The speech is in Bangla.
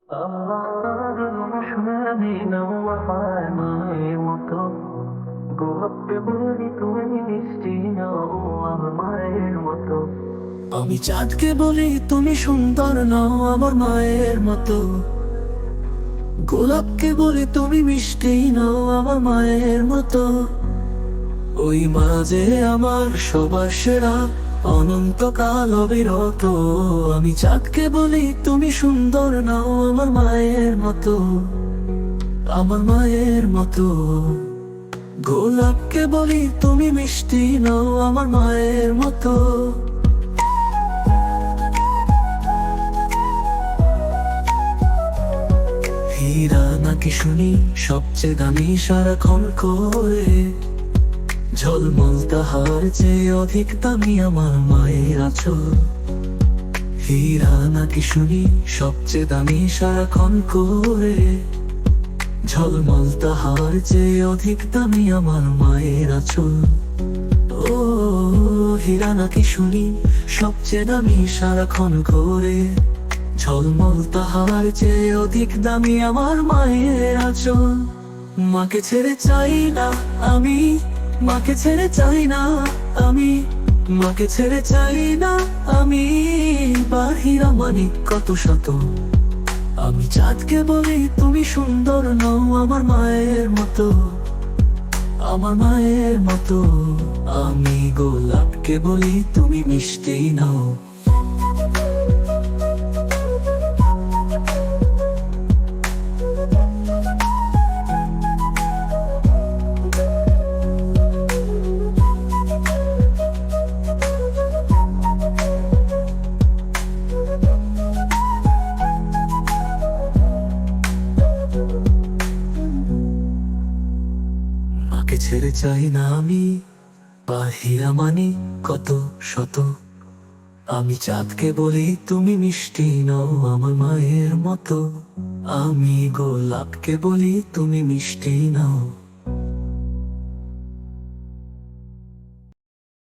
আমার রহমানি নওয়ার মায়ের মতো গোলাপকে বলি তুমি মিষ্টি নও আমার মায়ের মতো। আমি চাঁদকে বলি তুমি সুন্দর নও আমার মায়ের মতো। গোলাপকে বলি তুমি মিষ্টি নও আমার মায়ের মতো। ওই মাঝে আমার সবার সেরা অনন্তকাল অবিরত। আমি চাঁদকে বলি তুমি সুন্দর নাও আমার মায়ের মতো, আমার মায়ের মতো। গোলাপকে বলি তুমি মিষ্টি নাও আমার মায়ের মতো। হীরা নাকি শুনি সবচেয়ে দামি সারাক্ষণ করে, ঝলমল তাহার চেয়ে অধিক দামি আমার মায়ের আঁচল। হীরা নাকি শুনি সবচেয়ে দামি সারাক্ষণ করে, ঝলমল তাহার চেয়ে অধিক দামি আমার মায়ের আঁচল। ও হীরা নাকি শুনি সবচেয়ে দামি সারাক্ষণ করে, ঝলমল তাহার চেয়ে অধিক দামি আমার মায়ের আঁচল। মাকে ছেড়ে চাই না আমি, মাকে ছেড়ে চাই না আমি, মাকে ছেড়ে চাই না আমি। বাহিরা মানিক কত শত, আমি চাঁদকে বলি তুমি সুন্দর নও আমার মায়ের মতো, আমার মায়ের মতো। আমি গোলাপকে বলি তুমি মিষ্টি নও। মাকে ছেড়ে চাই না আমি, বাহিরা মানি কত শত। আমি চাঁদকে বলি তুমি মিষ্টি নও আমার মায়ের মতো। আমি গোলাপকে বলি তুমি মিষ্টি নও।